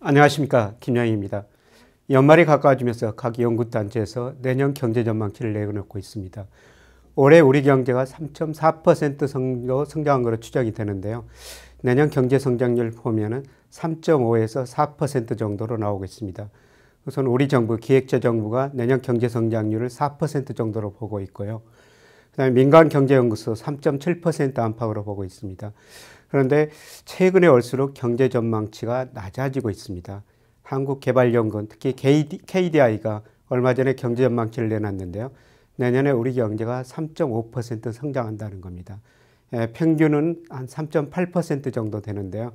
안녕하십니까, 김영희입니다. 연말이 가까워지면서 각 연구단체에서 내년 경제 전망치를 내놓고 있습니다. 올해 우리 경제가 3.4% 정도 성장한 것으로 추정이 되는데요. 내년 경제 성장률 보면은 3.5에서 4% 정도로 나오고 있습니다. 우선 우리 정부, 기획재정부가 내년 경제 성장률을 4% 정도로 보고 있고요. 그다음에 민간경제연구소 3.7% 안팎으로 보고 있습니다. 그런데 최근에 올수록 경제 전망치가 낮아지고 있습니다. 한국개발연구원, 특히 KDI가 얼마 전에 경제 전망치를 내놨는데요. 내년에 우리 경제가 3.5% 성장한다는 겁니다. 평균은 한 3.8% 정도 되는데요.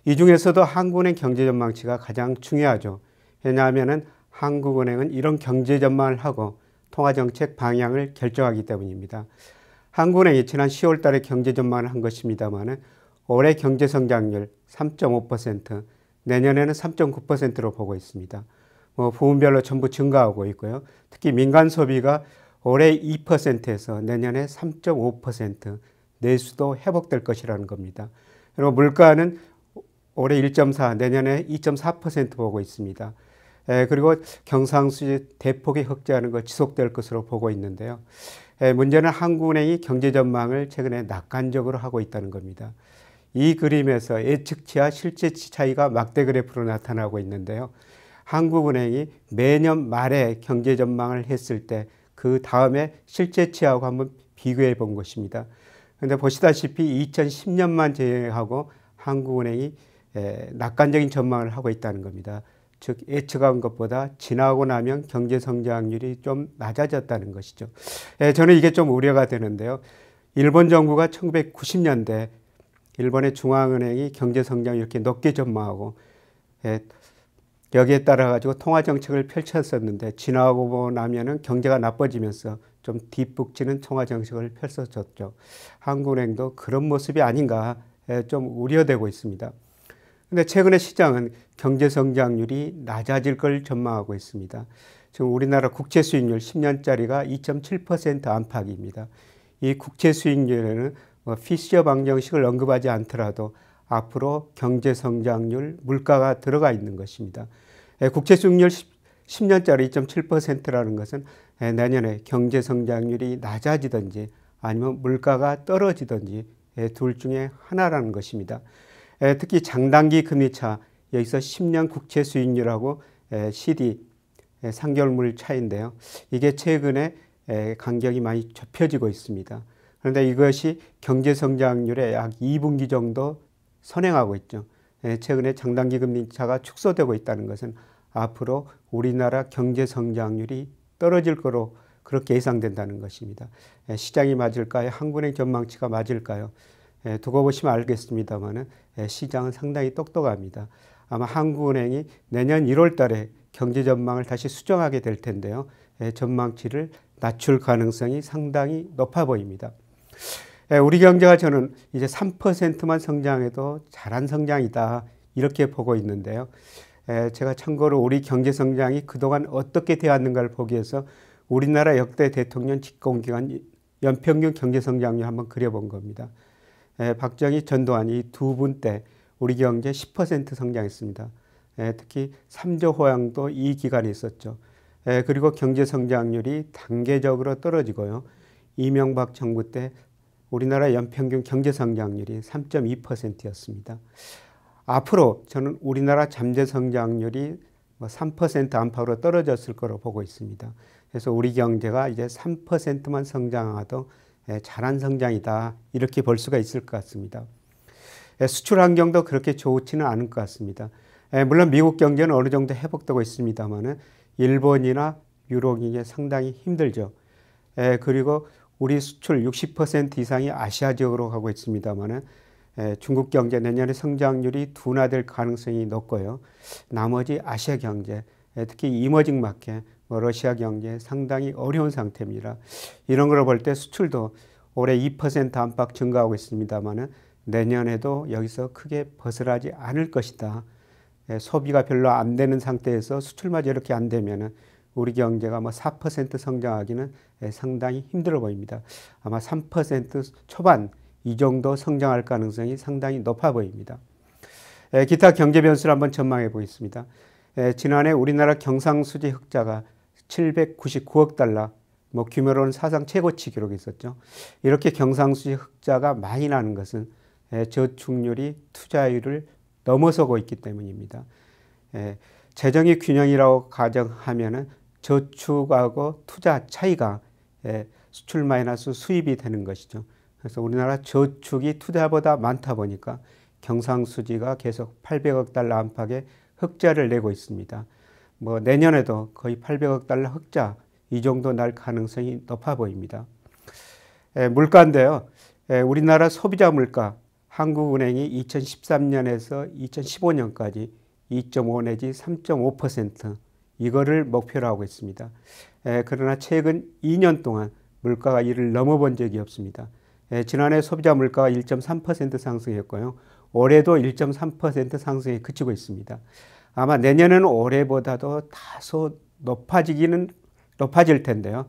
이 중에서도 한국은행 경제 전망치가 가장 중요하죠. 왜냐하면 한국은행은 이런 경제 전망을 하고 통화정책 방향을 결정하기 때문입니다. 한국은행이 지난 10월 달에 경제 전망을 한 것입니다만 올해 경제 성장률 3.5%, 내년에는 3.9%로 보고 있습니다. 부문별로 전부 증가하고 있고요. 특히 민간 소비가 올해 2%에서 내년에 3.5%, 내수도 회복될 것이라는 겁니다. 그리고 물가는 올해 1.4, 내년에 2.4% 보고 있습니다. 그리고 경상수지 대폭의 흑자하는 것 지속될 것으로 보고 있는데요. 문제는 한국은행이 경제 전망을 최근에 낙관적으로 하고 있다는 겁니다. 이 그림에서 예측치와 실제치 차이가 막대 그래프로 나타나고 있는데요. 한국은행이 매년 말에 경제 전망을 했을 때 그 다음에 실제치하고 한번 비교해 본 것입니다. 그런데 보시다시피 2010년만 제외하고 한국은행이 낙관적인 전망을 하고 있다는 겁니다. 즉 예측한 것보다 지나고 나면 경제 성장률이 좀 낮아졌다는 것이죠. 저는 이게 좀 우려가 되는데요. 일본 정부가 1990년대 일본의 중앙은행이 경제 성장을 이렇게 높게 전망하고 여기에 따라 가지고 통화 정책을 펼쳤었는데 지나고 나면은 경제가 나빠지면서 좀 뒷북치는 통화 정책을 펼쳤었죠. 한국은행도 그런 모습이 아닌가 좀 우려되고 있습니다. 근데 최근에 시장은 경제 성장률이 낮아질 걸 전망하고 있습니다. 지금 우리나라 국채 수익률 10년짜리가 2.7% 안팎입니다. 이 국채 수익률에는 피셔 방정식을 언급하지 않더라도 앞으로 경제 성장률, 물가가 들어가 있는 것입니다. 국채 수익률 10년짜리 2.7%라는 것은 내년에 경제 성장률이 낮아지든지 아니면 물가가 떨어지든지 둘 중에 하나라는 것입니다. 특히 장단기 금리차, 여기서 10년 국채 수익률하고 CD, 상결물 차이인데요. 이게 최근에 간격이 많이 좁혀지고 있습니다. 그런데 이것이 경제 성장률의 약 2분기 정도 선행하고 있죠. 최근에 장단기 금리차가 축소되고 있다는 것은 앞으로 우리나라 경제 성장률이 떨어질 거로 그렇게 예상된다는 것입니다. 시장이 맞을까요? 한국은행 전망치가 맞을까요? 두고 보시면 알겠습니다만 시장은 상당히 똑똑합니다. 아마 한국은행이 내년 1월 달에 경제 전망을 다시 수정하게 될 텐데요. 전망치를 낮출 가능성이 상당히 높아 보입니다. 우리 경제가 저는 이제 3%만 성장해도 잘한 성장이다 이렇게 보고 있는데요. 제가 참고로 우리 경제 성장이 그동안 어떻게 되었는가를 보기 위해서 우리나라 역대 대통령 집권기간 연평균 경제 성장률 한번 그려본 겁니다. 박정희, 전두환 이 두 분 때 우리 경제 10% 성장했습니다. 특히 3조 호황도 이 기간에 있었죠. 그리고 경제 성장률이 단계적으로 떨어지고요. 이명박 정부 때 우리나라 연평균 경제 성장률이 3.2%였습니다. 앞으로 저는 우리나라 잠재 성장률이 3% 안팎으로 떨어졌을 거로 보고 있습니다. 그래서 우리 경제가 이제 3%만 성장하도 잘한 성장이다 이렇게 볼 수가 있을 것 같습니다. 수출 환경도 그렇게 좋지는 않을 것 같습니다. 물론 미국 경제는 어느 정도 회복되고 있습니다만 일본이나 유럽 이게 상당히 힘들죠. 그리고 우리 수출 60% 이상이 아시아 지역으로 가고 있습니다만 중국 경제 내년에 성장률이 둔화될 가능성이 높고요. 나머지 아시아 경제, 특히 이머징 마켓, 러시아 경제 상당히 어려운 상태입니다. 이런 걸 볼 때 수출도 올해 2% 안팎 증가하고 있습니다만 내년에도 여기서 크게 벗어나지 않을 것이다. 소비가 별로 안 되는 상태에서 수출마저 이렇게 안 되면 우리 경제가 4% 성장하기는 상당히 힘들어 보입니다. 아마 3% 초반 이 정도 성장할 가능성이 상당히 높아 보입니다. 기타 경제 변수를 한번 전망해 보겠습니다. 지난해 우리나라 경상수지 흑자가 799억 달러, 규모로는 사상 최고치 기록했었죠. 이렇게 경상수지 흑자가 많이 나는 것은 저축률이 투자율을 넘어서고 있기 때문입니다. 재정이 균형이라고 가정하면은 저축하고 투자 차이가 수출 마이너스 수입이 되는 것이죠. 그래서 우리나라 저축이 투자보다 많다 보니까 경상수지가 계속 800억 달러 안팎의 흑자를 내고 있습니다. 내년에도 거의 800억 달러 흑자 이 정도 날 가능성이 높아 보입니다. 물가인데요. 우리나라 소비자 물가 한국은행이 2013년에서 2015년까지 2.5 내지 3.5% 이거를 목표로 하고 있습니다. 그러나 최근 2년 동안 물가가 이를 넘어본 적이 없습니다. 지난해 소비자 물가가 1.3% 상승했고요. 올해도 1.3% 상승에 그치고 있습니다. 아마 내년에는 올해보다도 다소 높아질 텐데요.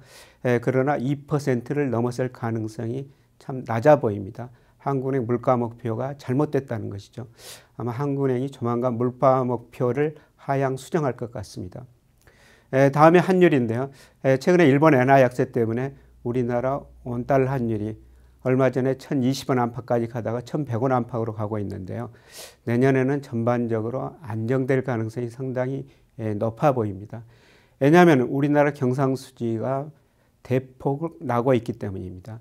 그러나 2%를 넘어설 가능성이 참 낮아 보입니다. 한국은행 물가 목표가 잘못됐다는 것이죠. 아마 한국은행이 조만간 물가 목표를 하향 수정할 것 같습니다. 다음에 환율인데요. 최근에 일본 엔화 약세 때문에 우리나라 원달러 환율이 얼마 전에 1,020원 안팎까지 가다가 1,100원 안팎으로 가고 있는데요. 내년에는 전반적으로 안정될 가능성이 상당히 높아 보입니다. 왜냐하면 우리나라 경상수지가 대폭 나고 있기 때문입니다.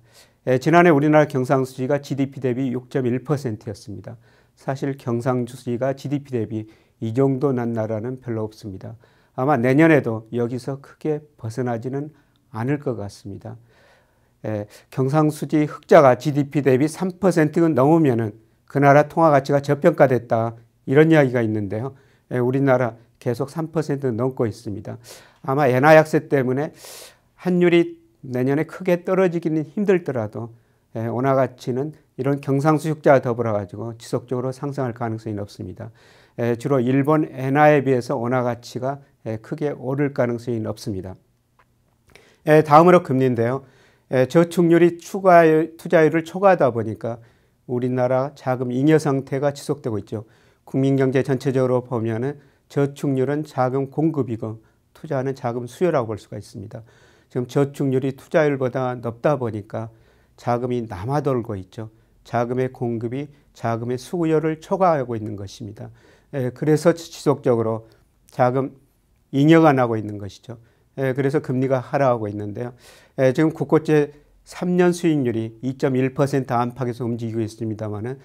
지난해 우리나라 경상수지가 GDP 대비 6.1%였습니다. 사실 경상수지가 GDP 대비 이 정도 난 나라는 별로 없습니다. 아마 내년에도 여기서 크게 벗어나지는 않을 것 같습니다. 경상수지 흑자가 GDP 대비 3%가 넘으면은 그 나라 통화 가치가 저평가됐다 이런 이야기가 있는데요. 우리나라 계속 3% 넘고 있습니다. 아마 엔화 약세 때문에 환율이 내년에 크게 떨어지기는 힘들더라도 원화 가치는 이런 경상수지 흑자와 더불어 가지고 지속적으로 상승할 가능성이 높습니다. 주로 일본 엔화에 비해서 원화 가치가 크게 오를 가능성이 높습니다. 다음으로 금리인데요. 저축률이 투자율을 초과하다 보니까 우리나라 자금 잉여 상태가 지속되고 있죠. 국민경제 전체적으로 보면은 저축률은 자금 공급이고 투자는 자금 수요라고 볼 수가 있습니다. 지금 저축률이 투자율보다 높다 보니까 자금이 남아돌고 있죠. 자금의 공급이 자금의 수요를 초과하고 있는 것입니다. 그래서 지속적으로 자금 잉여가 나고 있는 것이죠. 그래서 금리가 하락하고 있는데요. 지금 국고채 3년 수익률이 2.1% 안팎에서 움직이고 있습니다만은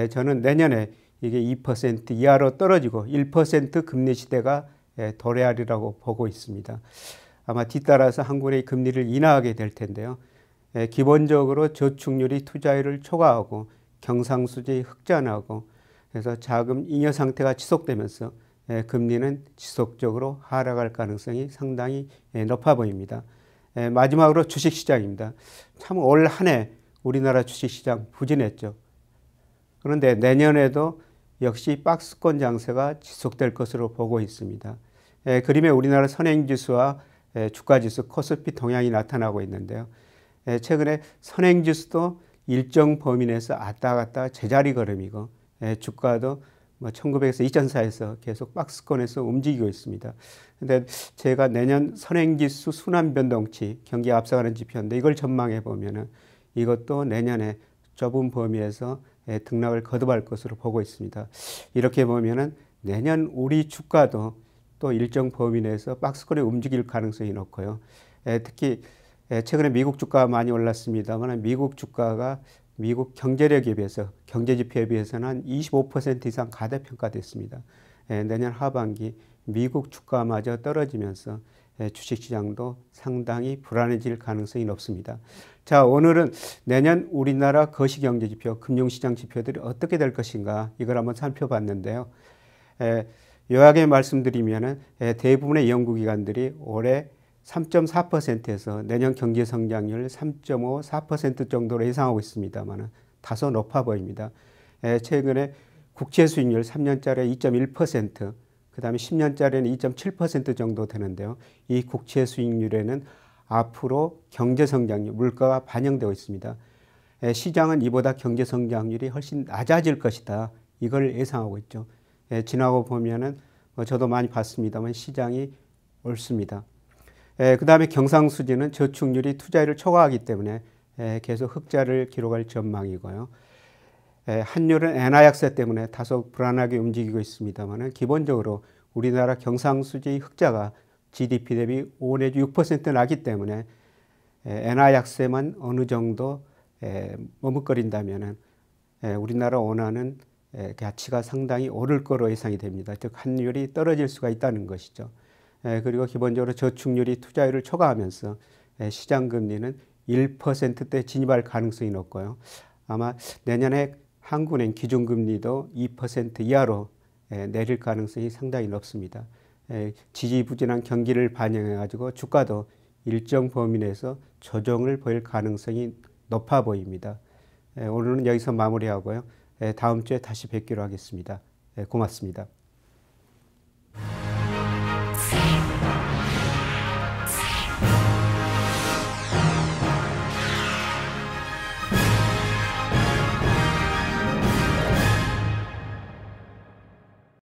저는 내년에 이게 2% 이하로 떨어지고 1% 금리 시대가 도래하리라고 보고 있습니다. 아마 뒤따라서 한국의 금리를 인하하게 될 텐데요. 기본적으로 저축률이 투자율을 초과하고 경상수지 흑자나고 그래서 자금 잉여 상태가 지속되면서 금리는 지속적으로 하락할 가능성이 상당히 높아 보입니다. 마지막으로 주식시장입니다. 참 올 한 해 우리나라 주식시장 부진했죠. 그런데 내년에도 역시 박스권 장세가 지속될 것으로 보고 있습니다. 그림에 우리나라 선행지수와 주가지수 코스피 동향이 나타나고 있는데요. 최근에 선행지수도 일정 범위 내에서 왔다 갔다 제자리 걸음이고 주가도 1900에서 2004에서 계속 박스권에서 움직이고 있습니다. 근데 제가 내년 선행지수 순환변동치 경기 앞서가는 지표인데 이걸 전망해 보면은 이것도 내년에 좁은 범위에서 등락을 거듭할 것으로 보고 있습니다. 이렇게 보면은 내년 우리 주가도 또 일정 범위 내에서 박스권에 움직일 가능성이 높고요. 특히 최근에 미국 주가가 많이 올랐습니다만 미국 주가가 미국 경제력에 비해서 경제지표에 비해서는 한 25% 이상 가대평가됐습니다. 내년 하반기 미국 주가마저 떨어지면서 주식시장도 상당히 불안해질 가능성이 높습니다. 자, 오늘은 내년 우리나라 거시경제지표, 금융시장 지표들이 어떻게 될 것인가 이걸 한번 살펴봤는데요. 요약에 말씀드리면은 대부분의 연구기관들이 올해 3.4%에서 내년 경제성장률 3.5, 4% 정도로 예상하고 있습니다만 다소 높아 보입니다. 최근에 국채 수익률 3년짜리 2.1%, 그 다음에 10년짜리는 2.7% 정도 되는데요. 이 국채 수익률에는 앞으로 경제성장률, 물가가 반영되고 있습니다. 시장은 이보다 경제성장률이 훨씬 낮아질 것이다. 이걸 예상하고 있죠. 지나고 보면은 저도 많이 봤습니다만 시장이 옳습니다. 그 다음에 경상수지는 저축률이 투자율을 초과하기 때문에 계속 흑자를 기록할 전망이고요. 환율은 엔화 약세 때문에 다소 불안하게 움직이고 있습니다만 기본적으로 우리나라 경상수지 흑자가 GDP 대비 5 내지 6% 나기 때문에 엔화 약세만 어느 정도 머뭇거린다면 우리나라 원화는 가치가 상당히 오를 거로 예상이 됩니다. 즉 환율이 떨어질 수가 있다는 것이죠. 그리고 기본적으로 저축률이 투자율을 초과하면서 시장금리는 1%대 진입할 가능성이 높고요. 아마 내년에 한국은행 기준금리도 2% 이하로 내릴 가능성이 상당히 높습니다. 지지부진한 경기를 반영해 가지고 주가도 일정 범위 내에서 조정을 보일 가능성이 높아 보입니다. 오늘은 여기서 마무리하고요. 다음 주에 다시 뵙기로 하겠습니다. 고맙습니다.